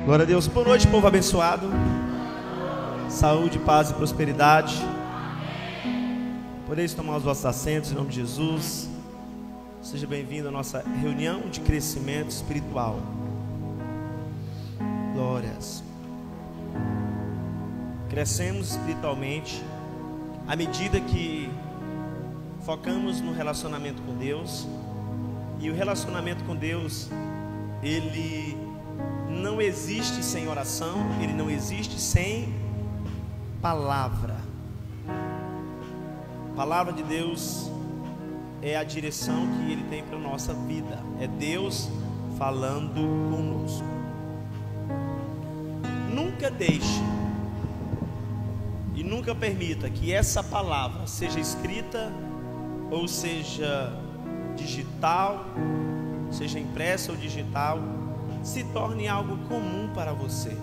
Glória a Deus. Boa noite, povo abençoado. Saúde, paz e prosperidade. Podeis tomar os vossos assentos em nome de Jesus. Seja bem-vindo à nossa reunião de crescimento espiritual. Glórias. Crescemos espiritualmente à medida que focamos no relacionamento com Deus. E o relacionamento com Deus, ele não existe sem oração, ele não existe sem palavra. A palavra de Deus é a direção que ele tem para a nossa vida. É Deus falando conosco. Nunca deixe e nunca permita que essa palavra seja escrita ou seja digital, seja impressa ou digital, se torne algo comum para você.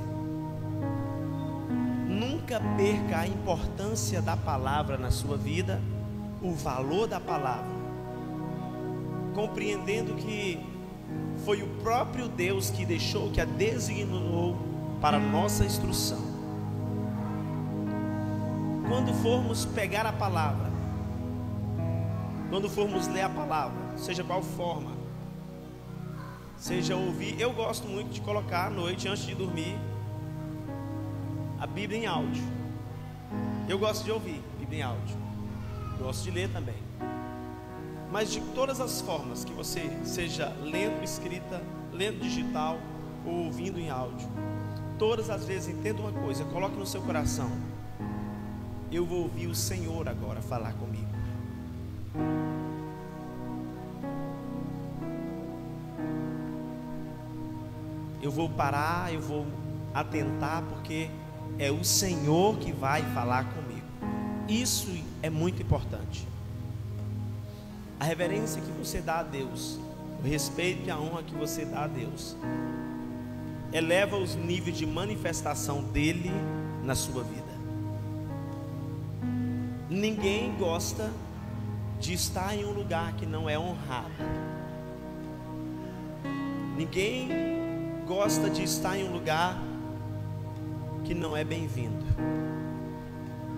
Nunca perca a importância da palavra na sua vida, o valor da palavra, compreendendo que foi o próprio Deus que deixou, que a designou para nossa instrução. Quando formos pegar a palavra, quando formos ler a palavra, seja qual forma, seja ouvir, eu gosto muito de colocar à noite, antes de dormir, a Bíblia em áudio. Eu gosto de ouvir Bíblia em áudio, gosto de ler também. Mas de todas as formas que você, seja lendo escrita, lendo digital ou ouvindo em áudio, todas as vezes entenda uma coisa, coloque no seu coração: eu vou ouvir o Senhor agora falar comigo. Eu vou parar, eu vou atentar, porque é o Senhor que vai falar comigo. Isso é muito importante. A reverência que você dá a Deus, o respeito e a honra que você dá a Deus, eleva os níveis de manifestação dele na sua vida. Ninguém gosta de estar em um lugar que não é honrado. Ninguém gosta de estar em um lugar que não é bem-vindo.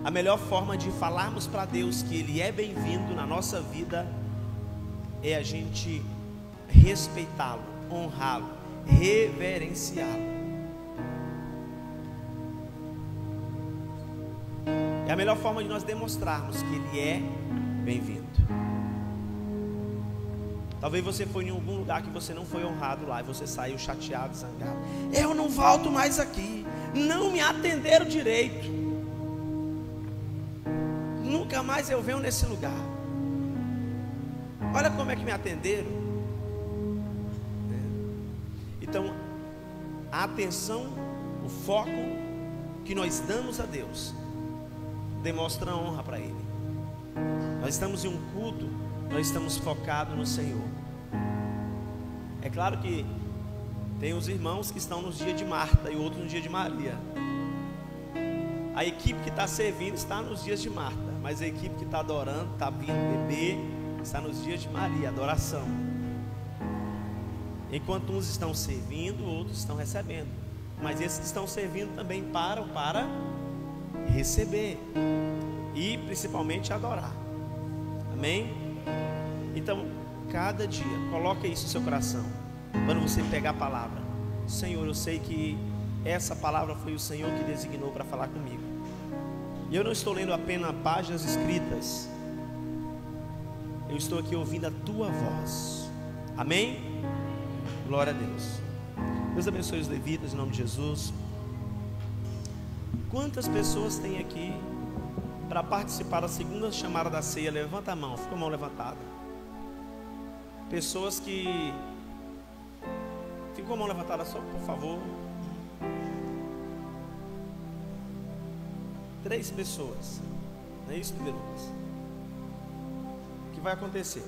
A melhor forma de falarmos para Deus que Ele é bem-vindo na nossa vida é a gente respeitá-lo, honrá-lo, reverenciá-lo. É a melhor forma de nós demonstrarmos que Ele é bem-vindo. Talvez você foi em algum lugar que você não foi honrado lá e você saiu chateado, zangado. Eu não volto mais aqui. Não me atenderam direito. Nunca mais eu venho nesse lugar. Olha como é que me atenderam. Então, a atenção, o foco que nós damos a Deus demonstra honra para Ele. Nós estamos em um culto, nós estamos focados no Senhor. É claro que tem os irmãos que estão nos dias de Marta e outros no dia de Maria. A equipe que está servindo está nos dias de Marta, mas a equipe que está adorando, está vindo beber, está nos dias de Maria, adoração. Enquanto uns estão servindo, outros estão recebendo. Mas esses que estão servindo também param para receber e principalmente adorar. Amém? Então, cada dia, coloque isso no seu coração. Quando você pegar a palavra: Senhor, eu sei que essa palavra foi o Senhor que designou para falar comigo. E eu não estou lendo apenas páginas escritas. Eu estou aqui ouvindo a tua voz. Amém? Glória a Deus. Deus abençoe os levitas em nome de Jesus. Quantas pessoas tem aqui para participar da segunda chamada da ceia? Levanta a mão, fica a mão levantada. Pessoas que... Ficou a mão levantada só, por favor. 3 pessoas. Não é isso, Lucas? O que vai acontecer?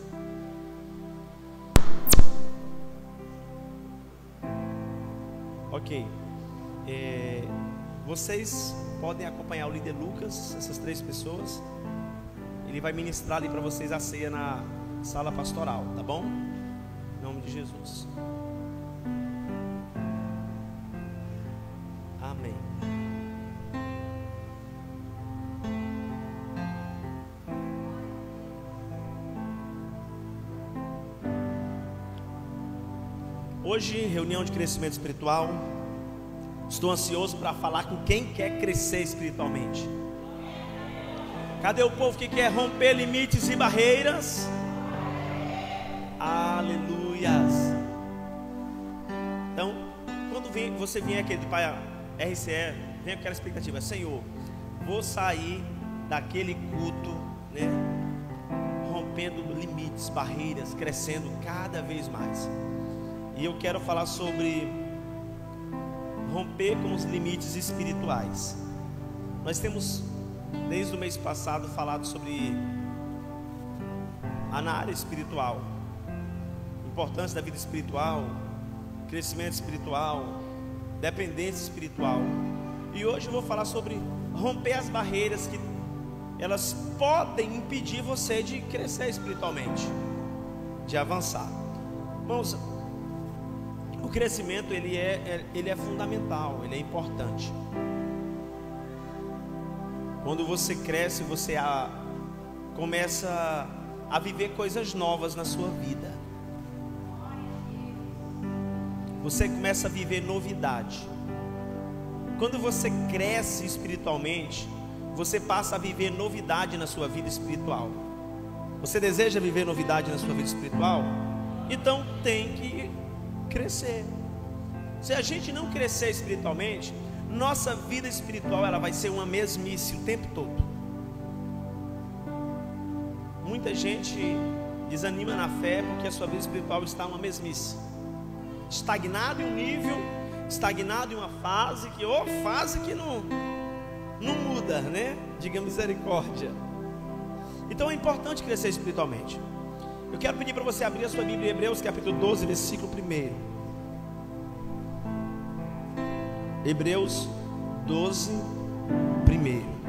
Ok. Vocês podem acompanhar o líder Lucas, essas 3 pessoas. Ele vai ministrar ali para vocês a ceia na sala pastoral, tá bom? Em nome de Jesus. Amém. Hoje, reunião de crescimento espiritual. Estou ansioso para falar com quem quer crescer espiritualmente. Cadê o povo que quer romper limites e barreiras? Aleluias. Então, quando você vier aqui para a RCE, vem com aquela expectativa: Senhor, vou sair daquele culto, né, rompendo limites, barreiras, crescendo cada vez mais. E eu quero falar sobre romper com os limites espirituais. Nós temos, desde o mês passado, falado sobre na área espiritual, importância da vida espiritual, crescimento espiritual, dependência espiritual. E hoje eu vou falar sobre romper as barreiras que elas podem impedir você de crescer espiritualmente, de avançar. Irmãos, o crescimento ele é fundamental, ele é importante. Quando você cresce, você começa a viver coisas novas na sua vida. Você começa a viver novidade. Quando você cresce espiritualmente, você passa a viver novidade na sua vida espiritual. Você deseja viver novidade na sua vida espiritual? Então tem que crescer. Se a gente não crescer espiritualmente, nossa vida espiritual ela vai ser uma mesmice o tempo todo. Muita gente desanima na fé porque a sua vida espiritual está uma mesmice, estagnado em um nível, estagnado em uma fase que não muda, né? Diga misericórdia. Então é importante crescer espiritualmente. Eu quero pedir para você abrir a sua Bíblia em Hebreus capítulo 12, versículo 1. Hebreus 12, 1.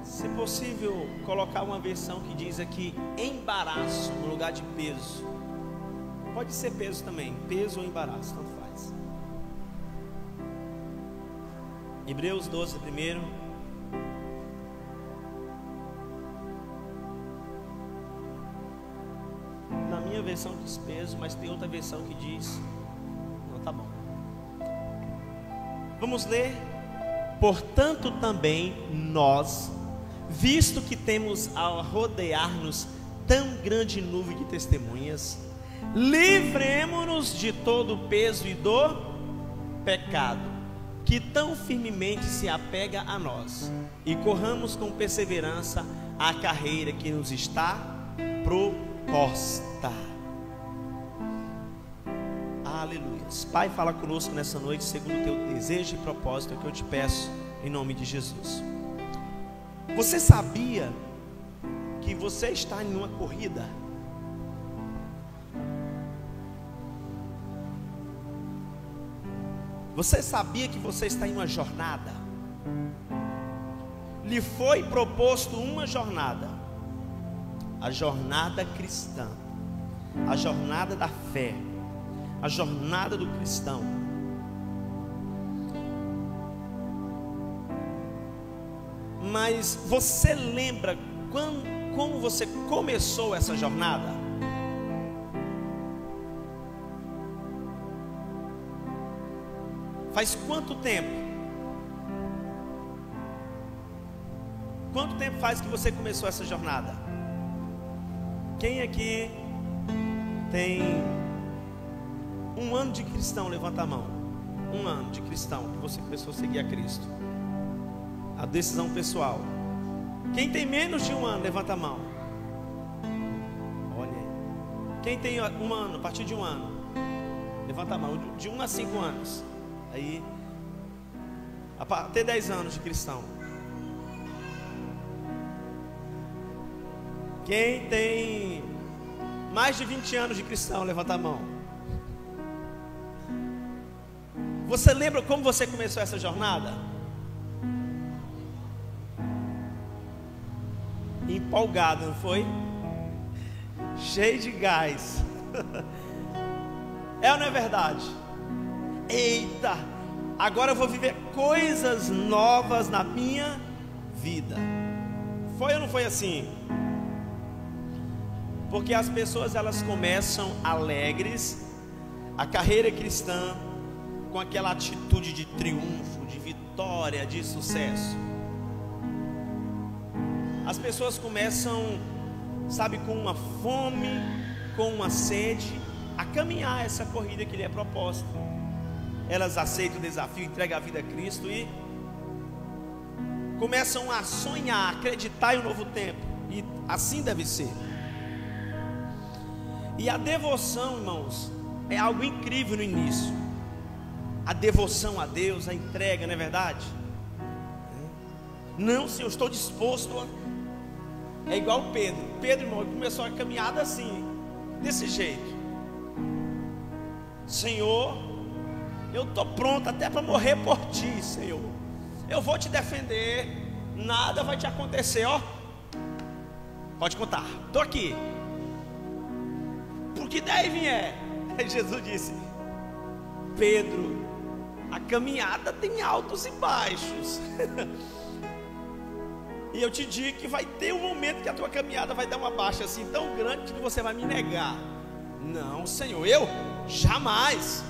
Se possível, colocar uma versão que diz aqui embaraço no lugar de peso. Pode ser peso também, peso ou embaraço, tanto faz. Hebreus 12, 1. Na minha versão diz peso, mas tem outra versão que diz... Não, tá bom. Vamos ler. Portanto também nós, visto que temos a rodear-nos tão grande nuvem de testemunhas, livremo-nos de todo o peso e do pecado que tão firmemente se apega a nós, e corramos com perseverança a carreira que nos está proposta. Aleluia. Pai, fala conosco nessa noite segundo o teu desejo e propósito, é o que eu te peço em nome de Jesus. Você sabia que você está em uma corrida? Você sabia que você está em uma jornada? Lhe foi proposto uma jornada, a jornada cristã, a jornada da fé, a jornada do cristão. Mas você lembra como você começou essa jornada? Faz quanto tempo? Quanto tempo faz que você começou essa jornada? Quem aqui tem um ano de cristão? Levanta a mão. Um ano de cristão que você começou a seguir a Cristo. A decisão pessoal. Quem tem menos de um ano, levanta a mão. Olha aí. Quem tem um ano, a partir de um ano, levanta a mão. De 1 a 5 anos. Aí, até 10 anos de cristão. Quem tem Mais de 20 anos de cristão, levanta a mão. Você lembra como você começou essa jornada? Empolgado, não foi? Cheio de gás. É ou não é verdade? Eita, agora eu vou viver coisas novas na minha vida. Foi ou não foi assim? Porque as pessoas, elas começam alegres a carreira cristã com aquela atitude de triunfo, de vitória, de sucesso. As pessoas começam, sabe, com uma fome, com uma sede, a caminhar essa corrida que lhe é proposta. Elas aceitam o desafio, entregam a vida a Cristo e começam a sonhar, acreditar em um novo tempo. E assim deve ser. E a devoção, irmãos, é algo incrível no início. A devoção a Deus, a entrega, não é verdade? Não, Senhor, eu estou disposto a... É igual Pedro. Pedro, irmão, começou a caminhada assim, desse jeito. Senhor, eu estou pronto até para morrer por ti, Senhor. Eu vou te defender, nada vai te acontecer, ó. Pode contar, estou aqui. Por que daí vier? Jesus disse: Pedro, a caminhada tem altos e baixos. E eu te digo que vai ter um momento que a tua caminhada vai dar uma baixa assim tão grande que você vai me negar. Não, Senhor, eu jamais.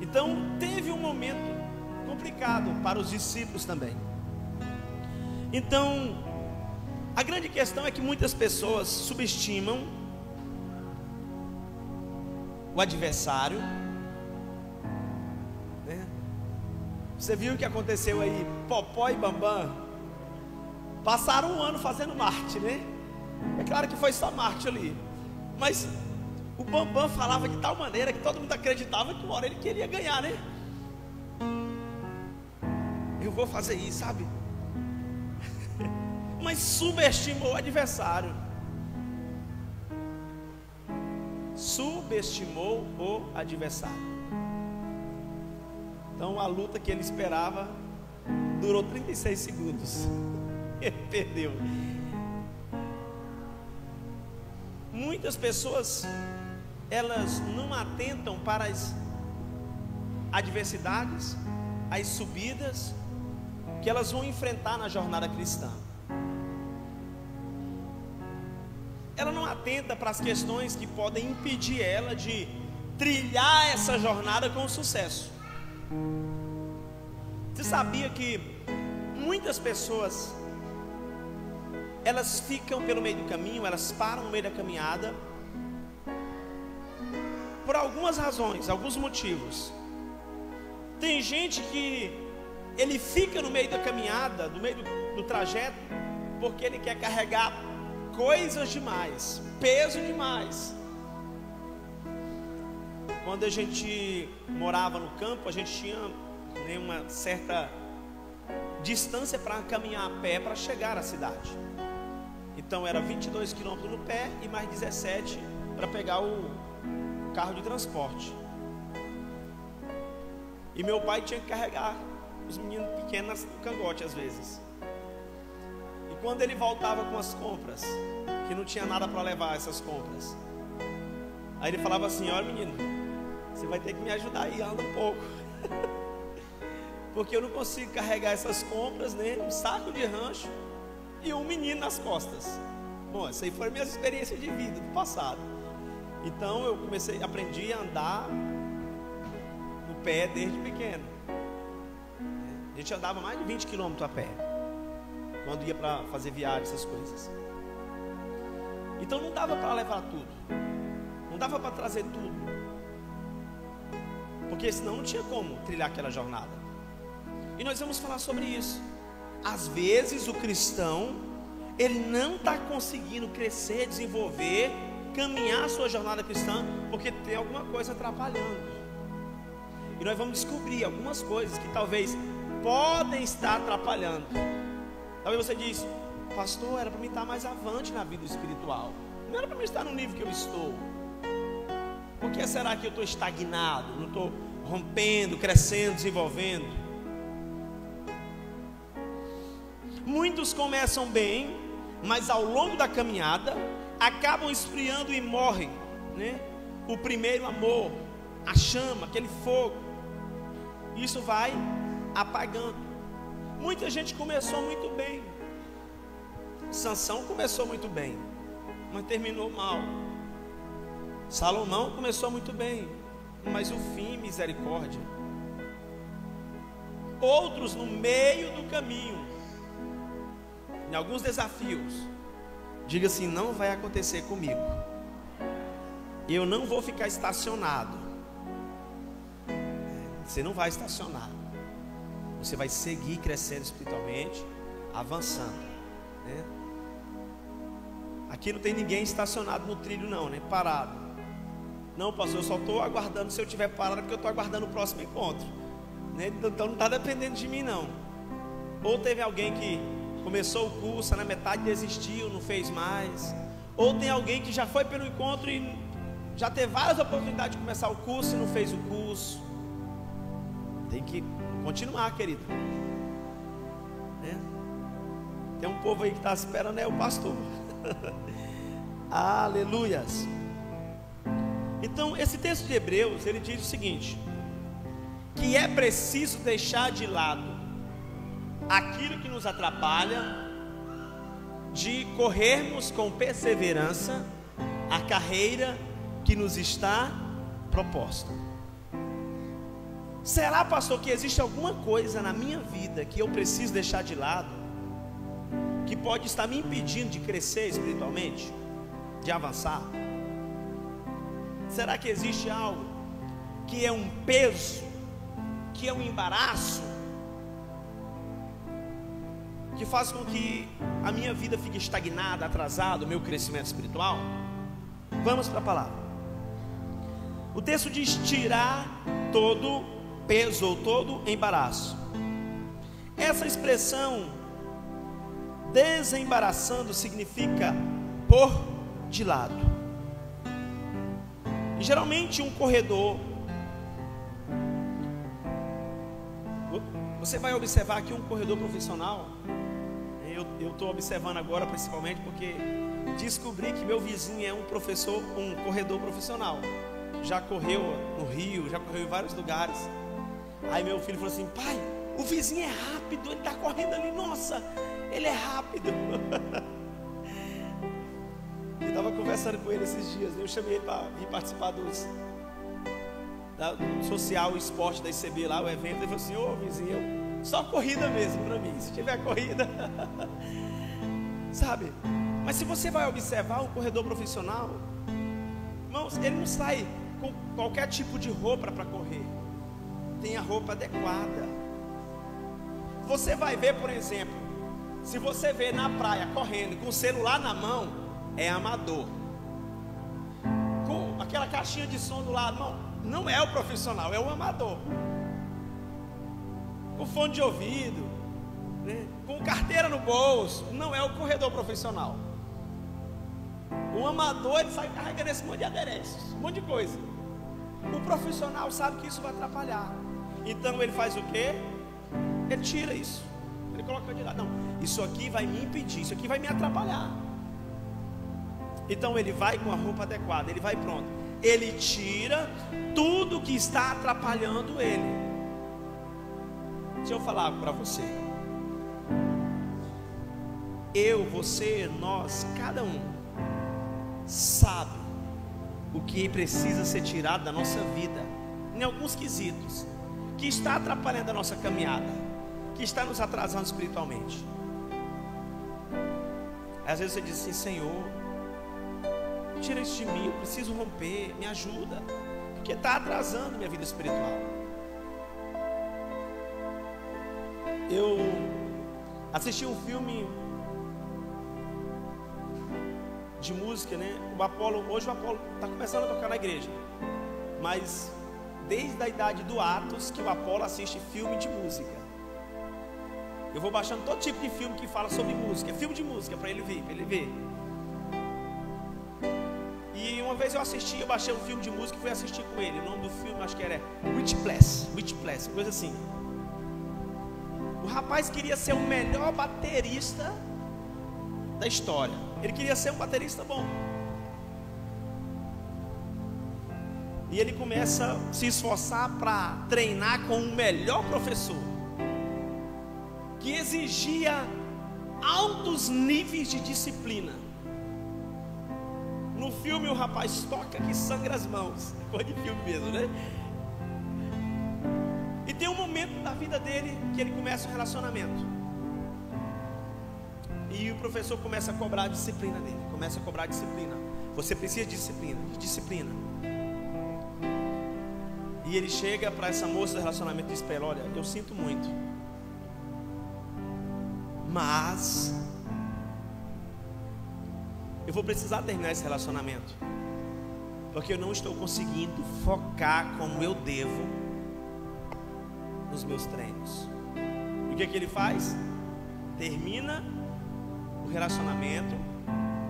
Então teve um momento complicado para os discípulos também. Então a grande questão é que muitas pessoas subestimam o adversário, né? Você viu o que aconteceu aí? Popó e Bambam passaram um ano fazendo marketing, né? É claro que foi só marketing ali, mas o Bambam falava de tal maneira que todo mundo acreditava que uma hora ele queria ganhar, né? Eu vou fazer isso, sabe? Mas subestimou o adversário. Subestimou o adversário. Então a luta que ele esperava durou 36 segundos. Ele perdeu. Muitas pessoas, elas não atentam para as adversidades, as subidas que elas vão enfrentar na jornada cristã. Ela não atenta para as questões que podem impedir ela de trilhar essa jornada com sucesso. Você sabia que muitas pessoas, elas ficam pelo meio do caminho, elas param no meio da caminhada por algumas razões, alguns motivos. Tem gente que ele fica no meio da caminhada, no meio do trajeto, porque ele quer carregar coisas demais, peso demais. Quando a gente morava no campo, a gente tinha uma certa distância para caminhar a pé para chegar à cidade. Então era 22 quilômetros no pé e mais 17 para pegar o carro de transporte. E meu pai tinha que carregar os meninos pequenos no cangote às vezes. E quando ele voltava com as compras, que não tinha nada para levar essas compras, aí ele falava assim: olha, menino, você vai ter que me ajudar aí, anda um pouco. Porque eu não consigo carregar essas compras, né? Um saco de rancho e um menino nas costas. Bom, essa aí foi a minha experiência de vida do passado. Então eu aprendi a andar no pé desde pequeno. A gente andava mais de 20 quilômetros a pé quando ia para fazer viagem, essas coisas. Então não dava para levar tudo, não dava para trazer tudo, porque senão não tinha como trilhar aquela jornada. E nós vamos falar sobre isso. Às vezes o cristão, ele não está conseguindo crescer, desenvolver, caminhar a sua jornada cristã, porque tem alguma coisa atrapalhando. E nós vamos descobrir algumas coisas que talvez podem estar atrapalhando. Talvez você diz: pastor, era para mim estar mais avante na vida espiritual. Não era para mim estar no nível que eu estou. Por que será que eu estou estagnado? Não estou rompendo, crescendo, desenvolvendo? Muitos começam bem, mas ao longo da caminhada acabam esfriando e morrem, né? O primeiro amor, a chama, aquele fogo, isso vai apagando. Muita gente começou muito bem. Sansão começou muito bem, mas terminou mal. Salomão começou muito bem, mas o fim, misericórdia. Outros no meio do caminho, em alguns desafios, diga assim: não vai acontecer comigo. Eu não vou ficar estacionado. Você não vai estacionar. Você vai seguir crescendo espiritualmente, avançando, né? Aqui não tem ninguém estacionado no trilho não, né? Parado. Não, pastor, eu só estou aguardando. Se eu estiver parado, porque eu estou aguardando o próximo encontro, né? Então não está dependendo de mim não. Ou teve alguém que começou o curso, na metade desistiu, não fez mais. Ou tem alguém que já foi pelo encontro e já teve várias oportunidades de começar o curso e não fez o curso. Tem que continuar, querido, né? Tem um povo aí que está esperando, é o pastor. Aleluias. Então esse texto de Hebreus, ele diz o seguinte: que é preciso deixar de lado aquilo que nos atrapalha de corrermos com perseverança a carreira que nos está proposta. Será, pastor, que existe alguma coisa na minha vida que eu preciso deixar de lado, que pode estar me impedindo de crescer espiritualmente, de avançar? Será que existe algo que é um peso, que é um embaraço, que faz com que a minha vida fique estagnada, atrasada, o meu crescimento espiritual? Vamos para a palavra. O texto diz: tirar todo peso ou todo embaraço. Essa expressão desembaraçando significa pôr de lado. E geralmente um corredor, você vai observar aqui um corredor profissional. Eu estou observando agora principalmente porque descobri que meu vizinho é um corredor profissional. Já correu no Rio, já correu em vários lugares. Aí meu filho falou assim: pai, o vizinho é rápido, ele está correndo ali, nossa, ele é rápido. Eu estava conversando com ele esses dias, eu chamei ele para vir participar do social, o esporte da ICB lá, o evento. Ele falou assim: ô vizinho, só corrida mesmo para mim, se tiver corrida. Sabe, mas se você vai observar o corredor profissional, irmãos, ele não sai com qualquer tipo de roupa para correr. Tem a roupa adequada. Você vai ver, por exemplo, se você vê na praia correndo com o celular na mão, é amador. Com aquela caixinha de som do lado, não é o profissional, é o amador. Com fone de ouvido, né? Com carteira no bolso, não é o corredor profissional. O amador, ele sai carregando esse monte de adereços, um monte de coisa. O profissional sabe que isso vai atrapalhar. Então ele faz o quê? Ele tira isso. Ele coloca de lado. Não, isso aqui vai me impedir, isso aqui vai me atrapalhar. Então ele vai com a roupa adequada, ele vai pronto. Ele tira tudo que está atrapalhando ele. Deixa eu falar para você. Eu, você, nós, cada um sabe o que precisa ser tirado da nossa vida, em alguns quesitos, que está atrapalhando a nossa caminhada, que está nos atrasando espiritualmente. Às vezes você diz assim: Senhor, tira isso de mim, eu preciso romper, me ajuda, porque está atrasando minha vida espiritual. Eu assisti um filme de música, né? Hoje o Apolo está começando a tocar na igreja, mas desde a idade do Atos que o Apolo assiste filme de música. Eu vou baixando todo tipo de filme que fala sobre música. É filme de música para ele ver. E uma vez eu baixei um filme de música e fui assistir com ele. O nome do filme acho que era Whiplash, coisa assim. O rapaz queria ser o melhor baterista da história. Ele queria ser um baterista bom. E ele começa a se esforçar para treinar com o melhor professor, que exigia altos níveis de disciplina. No filme o rapaz toca que sangra as mãos. Coisa de filme mesmo, né? E tem um momento da vida dele que ele começa um relacionamento. E o professor começa a cobrar a disciplina dele. Você precisa de disciplina. E ele chega para essa moça do relacionamento e diz para ela: olha, eu sinto muito, mas eu vou precisar terminar esse relacionamento, porque eu não estou conseguindo focar como eu devo nos meus treinos. E o que ele faz? Termina o relacionamento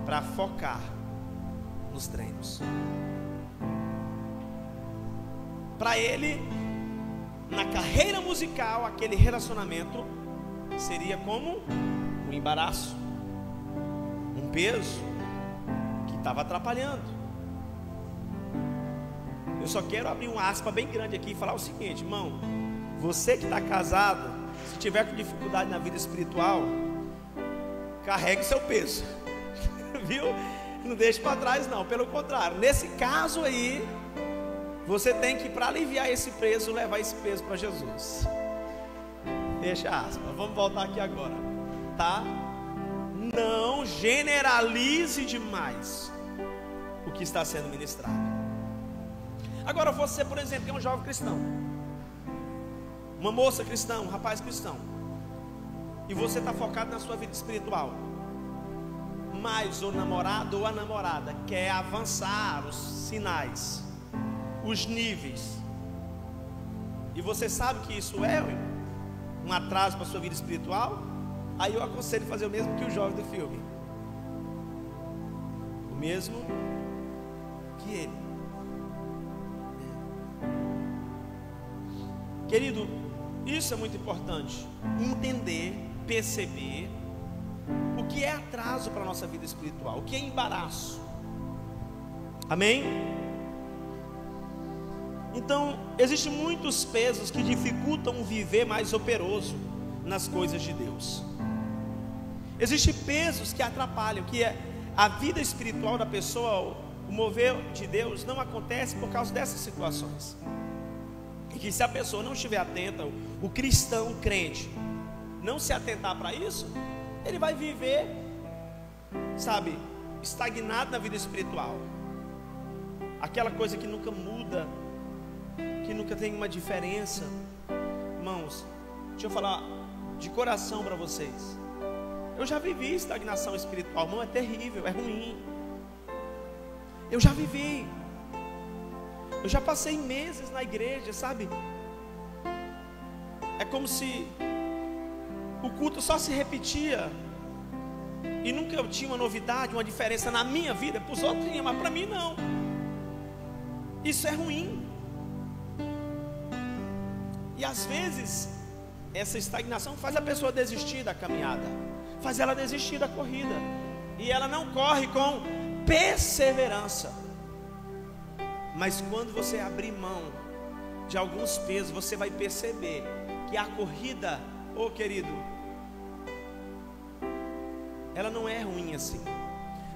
para focar nos treinos. Para ele, na carreira musical, aquele relacionamento seria como um embaraço, um peso que estava atrapalhando. Eu só quero abrir uma aspa bem grande aqui e falar o seguinte, irmão: você que está casado, se tiver com dificuldade na vida espiritual, carregue seu peso, viu? Não deixe para trás não, pelo contrário, nesse caso aí, você tem que, para aliviar esse peso, levar esse peso para Jesus. Deixa aspas, vamos voltar aqui agora, tá? Não generalize demais o que está sendo ministrado. Agora você, por exemplo, que é um jovem cristão, uma moça cristã, um rapaz cristão, e você está focado na sua vida espiritual, mas o namorado ou a namorada quer avançar os sinais, os níveis, e você sabe que isso é um atraso para a sua vida espiritual, aí eu aconselho fazer o mesmo que o jovem do filme, o mesmo que ele. Querido, isso é muito importante, entender, perceber o que é atraso para a nossa vida espiritual, o que é embaraço. Amém? Então, existem muitos pesos que dificultam o viver mais operoso nas coisas de Deus. Existem pesos que atrapalham, que é a vida espiritual da pessoa, o mover de Deus não acontece por causa dessas situações. E que se a pessoa não estiver atenta, o cristão, o crente, não se atentar para isso, ele vai viver, sabe, estagnado na vida espiritual. Aquela coisa que nunca muda, que nunca tem uma diferença. Irmãos, deixa eu falar de coração para vocês. Eu já vivi estagnação espiritual, irmão, é terrível, é ruim. Eu já vivi. Eu já passei meses na igreja, sabe? É como se o culto só se repetia e nunca eu tinha uma novidade, uma diferença na minha vida. Para os outros tinha, mas para mim não. Isso é ruim. E às vezes essa estagnação faz a pessoa desistir da caminhada, faz ela desistir da corrida, e ela não corre com perseverança. Mas quando você abrir mão de alguns pesos, você vai perceber que a corrida, ô querido, ela não é ruim assim.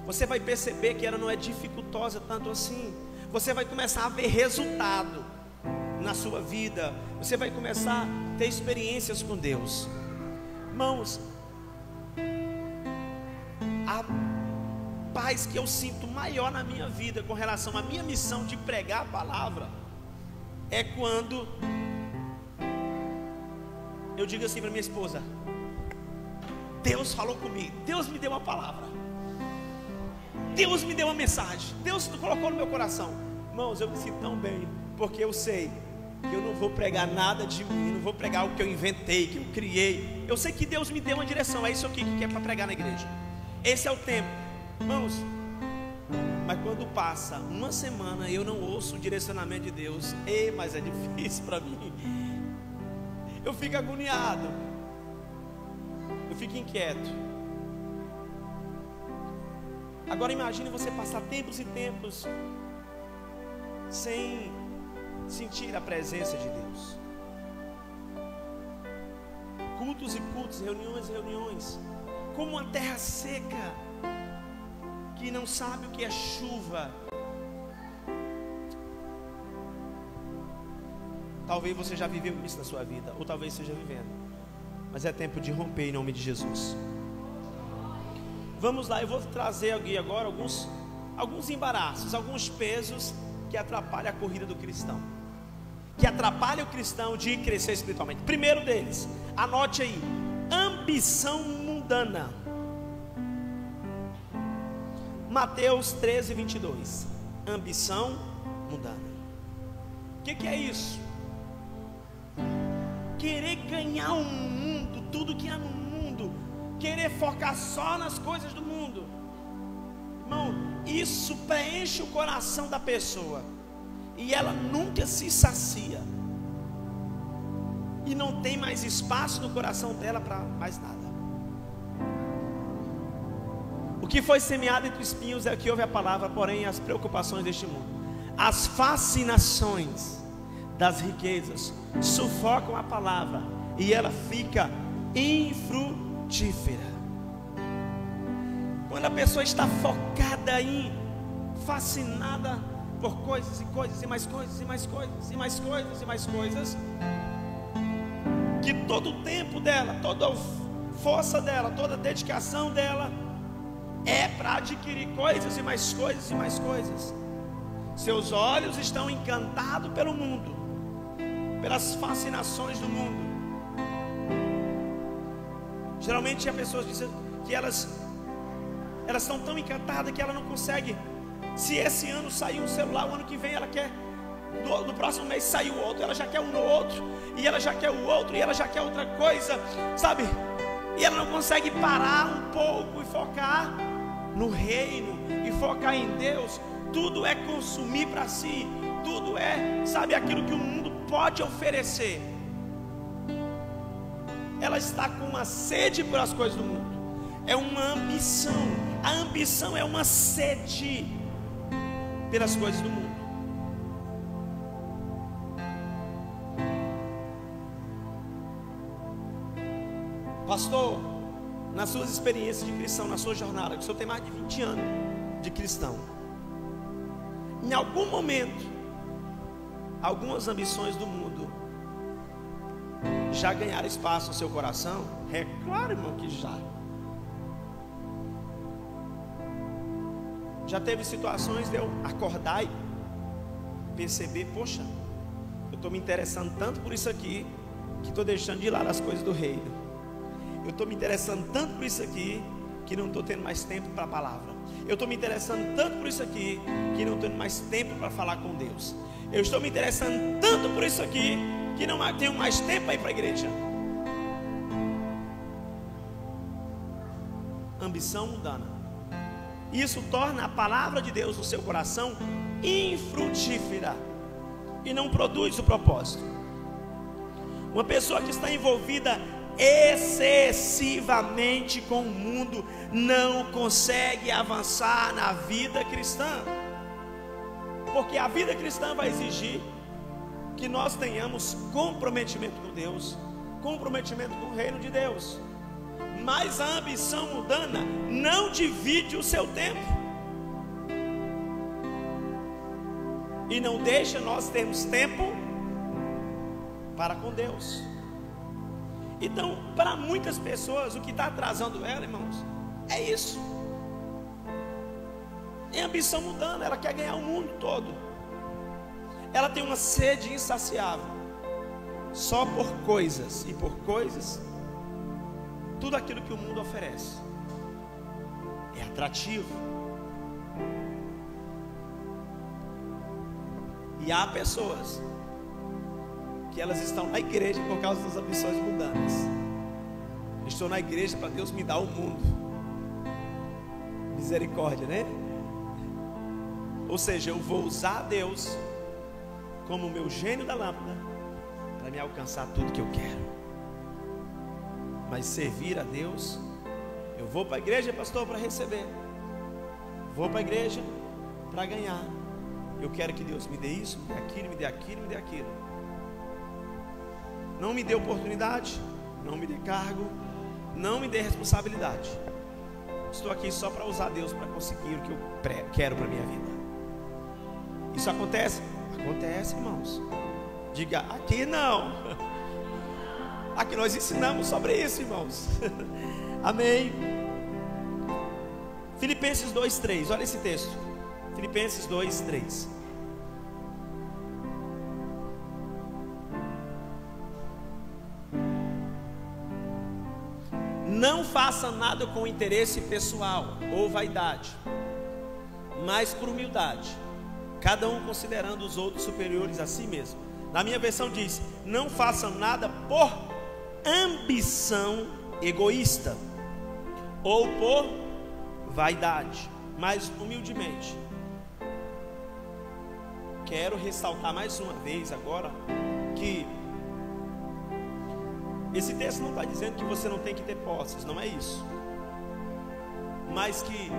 Você vai perceber que ela não é dificultosa tanto assim. Você vai começar a ver resultado na sua vida. Você vai começar a ter experiências com Deus. Irmãos, a paz que eu sinto maior na minha vida com relação à minha missão de pregar a palavra é quando eu digo assim para minha esposa: Deus falou comigo, Deus me deu uma palavra, Deus me deu uma mensagem, Deus colocou no meu coração. Irmãos, eu me sinto tão bem, porque eu sei que eu não vou pregar nada de mim, não vou pregar o que eu inventei, que eu criei. Eu sei que Deus me deu uma direção, é isso aqui que é para pregar na igreja. Esse é o tempo, irmãos. Mas quando passa uma semana eu não ouço o direcionamento de Deus, mas é difícil para mim. Eu fico agoniado, eu fico inquieto. Agora imagine você passar tempos e tempos sem sentir a presença de Deus. Cultos e cultos, reuniões e reuniões, como uma terra seca que não sabe o que é chuva. Talvez você já viveu isso na sua vida, ou talvez esteja vivendo, mas é tempo de romper em nome de Jesus. Vamos lá, eu vou trazer aqui agora alguns embaraços, alguns pesos que atrapalham a corrida do cristão, que atrapalham o cristão de crescer espiritualmente. Primeiro deles, anote aí: ambição mundana. Mateus 13, 22. Ambição mundana. O que é isso? Querer ganhar o mundo, tudo que há no mundo, querer focar só nas coisas do mundo. Irmão, isso preenche o coração da pessoa e ela nunca se sacia, e não tem mais espaço no coração dela para mais nada. O que foi semeado entre espinhos é que ouve a palavra, porém as preocupações deste mundo, as fascinações das riquezas sufocam a palavra e ela fica infrutífera. Quando a pessoa está focada em, fascinada por coisas e coisas e mais coisas e mais coisas e mais coisas e mais coisas, que todo o tempo dela, toda a força dela, toda a dedicação dela é para adquirir coisas e mais coisas e mais coisas. Seus olhos estão encantados pelo mundo, pelas fascinações do mundo. Geralmente as pessoas dizem que elas estão tão encantadas que ela não consegue. Se esse ano saiu um celular, o ano que vem ela quer, no próximo mês saiu outro, ela já quer um no outro, e ela já quer o outro, e ela já quer outra coisa, sabe? E ela não consegue parar um pouco e focar no reino, e focar em Deus. Tudo é consumir para si, tudo é, sabe, aquilo que o mundo pode oferecer. Ela está com uma sede pelas coisas do mundo, é uma ambição. A ambição é uma sede pelas coisas do mundo. Pastor, nas suas experiências de cristão, na sua jornada, que o senhor tem mais de 20 anos de cristão, em algum momento, algumas ambições do mundo já ganharam espaço no seu coração? É claro, irmão, que já. Já teve situações de eu acordar e perceber: poxa, eu estou me interessando tanto por isso aqui, que estou deixando de lado as coisas do reino. Eu estou me interessando tanto por isso aqui, que não estou tendo mais tempo para a palavra. Eu estou me interessando tanto por isso aqui, que não estou tendo mais tempo para falar com Deus. Eu estou me interessando tanto por isso aqui, que não tenho mais tempo para ir para a igreja. Ambição mundana. Isso torna a palavra de Deus no seu coração infrutífera e não produz o propósito. Uma pessoa que está envolvida excessivamente com o mundo não consegue avançar na vida cristã, porque a vida cristã vai exigir que nós tenhamos comprometimento com Deus, comprometimento com o reino de Deus. Mas a ambição mundana não divide o seu tempo e não deixa nós termos tempo para com Deus. Então, para muitas pessoas, o que está atrasando ela, irmãos, é isso. É ambição mundana. Ela quer ganhar o mundo todo. Ela tem uma sede insaciável só por coisas, e por coisas, tudo aquilo que o mundo oferece é atrativo. E há pessoas que elas estão na igreja por causa das ambições mundanas. Estou na igreja para Deus me dar o mundo. Misericórdia, né? Ou seja, eu vou usar Deus como o meu gênio da lâmpada para me alcançar tudo que eu quero. Mas servir a Deus, eu vou para a igreja, pastor, para receber. Vou para a igreja para ganhar. Eu quero que Deus me dê isso, me dê aquilo, me dê aquilo, me dê aquilo. Não me dê oportunidade, não me dê cargo, não me dê responsabilidade. Estou aqui só para usar Deus para conseguir o que eu quero para a minha vida. Isso acontece? Acontece, irmãos. Diga, aqui não. Aqui nós ensinamos sobre isso, irmãos. Amém. Filipenses 2:3, olha esse texto. Filipenses 2:3. Não faça nada com interesse pessoal ou vaidade, mas por humildade, cada um considerando os outros superiores a si mesmo. Na minha versão diz: não façam nada por ambição egoísta ou por vaidade, mas humildemente. Quero ressaltar mais uma vez agora que esse texto não está dizendo que você não tem que ter posses, não é isso. Mas que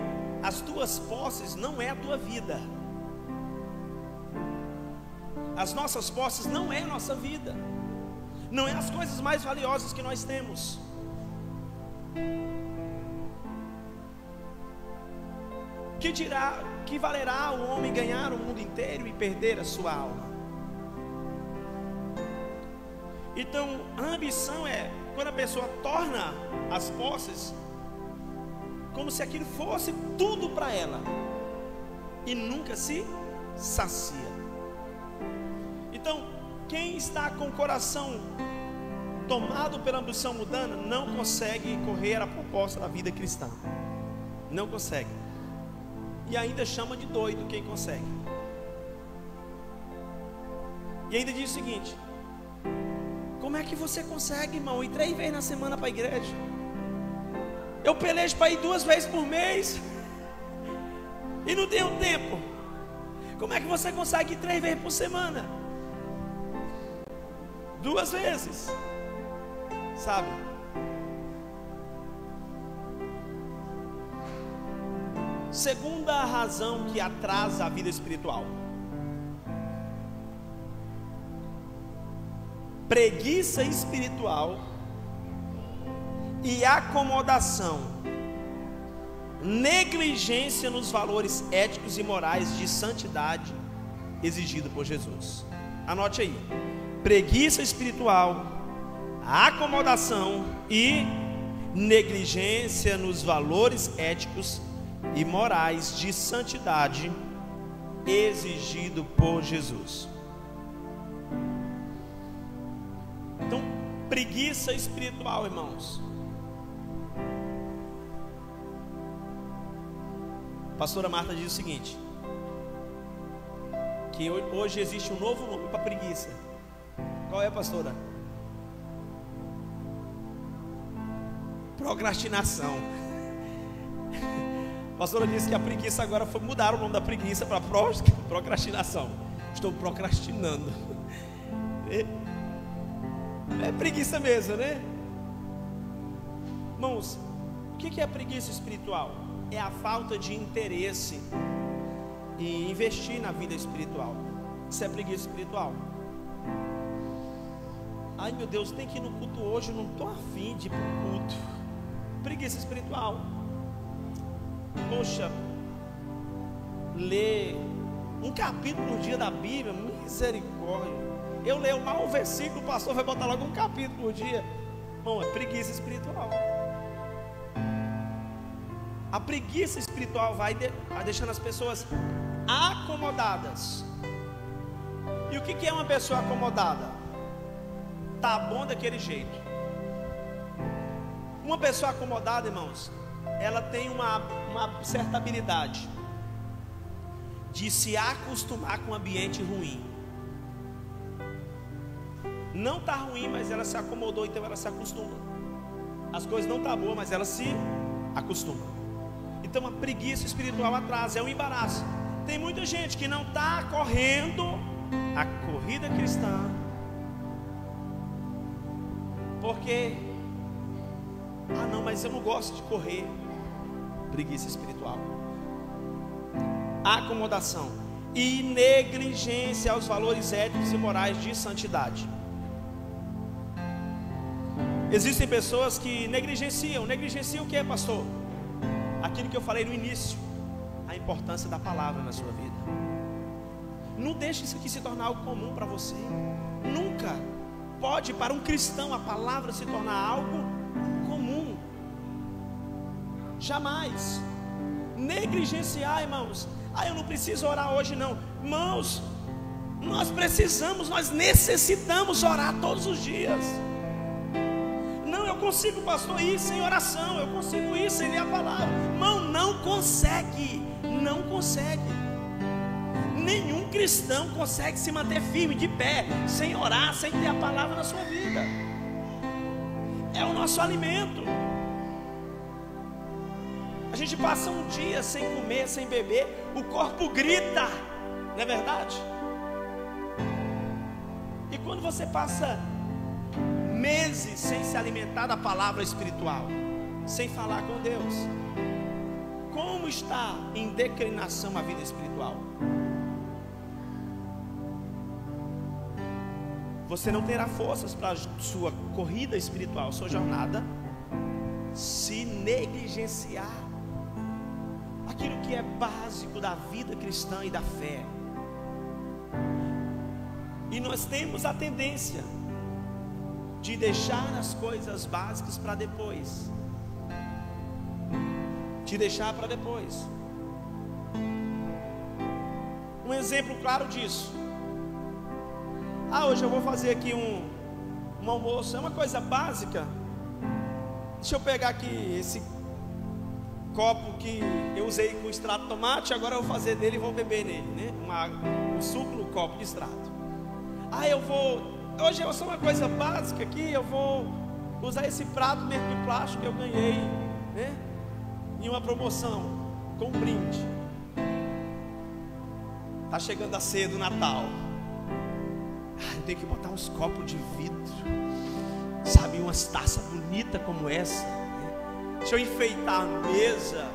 as tuas posses não é a tua vida. As nossas posses não é a nossa vida. Não é as coisas mais valiosas que nós temos. Que valerá o homem ganhar o mundo inteiro e perder a sua alma? Então, a ambição é quando a pessoa torna as posses como se aquilo fosse tudo para ela e nunca se sacia. Então, quem está com o coração tomado pela ambição mundana não consegue correr a proposta da vida cristã. Não consegue. E ainda chama de doido quem consegue. E ainda diz o seguinte: como é que você consegue, irmão, ir 3 vezes na semana para a igreja? Eu pelejo para ir 2 vezes por mês e não tenho tempo. Como é que você consegue ir 3 vezes por semana? 2 vezes, sabe? Segunda razão que atrasa a vida espiritual: preguiça espiritual e acomodação, negligência nos valores éticos e morais de santidade exigido por Jesus. Anote aí: preguiça espiritual, acomodação e negligência nos valores éticos e morais de santidade exigido por Jesus. Então, preguiça espiritual, irmãos. A pastora Marta diz o seguinte: que hoje existe um novo nome para preguiça. Qual é, pastora? Procrastinação. A pastora disse que a preguiça agora foi mudar o nome da preguiça para procrastinação. Estou procrastinando. É preguiça mesmo, né? Irmãos, o que é preguiça espiritual? É a falta de interesse em investir na vida espiritual. Isso é preguiça espiritual. Ai meu Deus, tem que ir no culto hoje, eu não estou afim de ir para o culto. Preguiça espiritual. Poxa, ler um capítulo por dia da Bíblia, misericórdia. Eu leio mal um versículo, o pastor vai botar logo um capítulo por dia. Bom, é preguiça espiritual. A preguiça espiritual vai deixando as pessoas acomodadas. E o que é uma pessoa acomodada? Tá bom daquele jeito. Uma pessoa acomodada, irmãos, ela tem uma certa habilidade de se acostumar com um ambiente ruim. Não está ruim, mas ela se acomodou, então ela se acostuma. As coisas não estão boas, mas ela se acostuma. Então a preguiça espiritual atrasa, é um embaraço. Tem muita gente que não está correndo a corrida cristã, porque não, mas eu não gosto de correr. Preguiça espiritual. Acomodação e negligência aos valores éticos e morais de santidade. Existem pessoas que negligenciam o que, pastor? Aquilo que eu falei no início, a importância da palavra na sua vida. Não deixe isso aqui se tornar algo comum para você. Nunca pode, para um cristão, a palavra se tornar algo comum. Jamais. Negligenciar, irmãos. Eu não preciso orar hoje não. Irmãos, nós necessitamos orar todos os dias. Não, eu consigo, pastor, ir sem oração. Eu consigo ir sem ler a palavra. Irmão, não consegue. Não consegue. Nenhum cristão consegue se manter firme, de pé, sem orar, sem ter a palavra na sua vida. É o nosso alimento. A gente passa um dia sem comer, sem beber, o corpo grita, não é verdade? E quando você passa meses sem se alimentar da palavra espiritual, sem falar com Deus, como está em declinação a vida espiritual? Você não terá forças para a sua corrida espiritual, sua jornada, se negligenciar aquilo que é básico da vida cristã e da fé. E nós temos a tendência de deixar as coisas básicas para depois. De deixar para depois. Um exemplo claro disso. Hoje eu vou fazer aqui um almoço. É uma coisa básica. Deixa eu pegar aqui esse copo que eu usei com extrato de tomate. Agora eu vou fazer dele e vou beber nele, né? Um suco no copo de extrato. Hoje é só uma coisa básica aqui. Eu vou usar esse prato mesmo de plástico que eu ganhei, né? Em uma promoção, com um brinde. Tá chegando a ceia do Natal. Eu tenho que botar uns copos de vidro, sabe, umas taças bonitas como essa, né? Deixa eu enfeitar a mesa.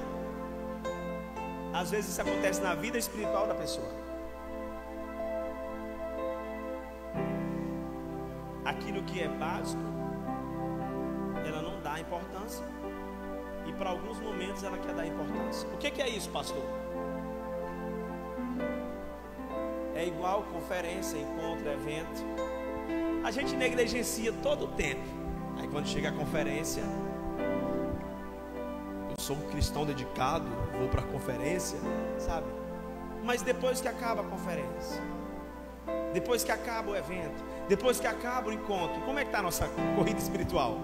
Às vezes isso acontece na vida espiritual da pessoa. Aquilo que é básico, ela não dá importância, e para alguns momentos ela quer dar importância. O que é isso, pastor? É igual conferência, encontro, evento. A gente negligencia todo o tempo. Aí quando chega a conferência, eu sou um cristão dedicado, vou para a conferência, sabe? Mas depois que acaba a conferência, depois que acaba o evento, depois que acaba o encontro, como é que está a nossa corrida espiritual?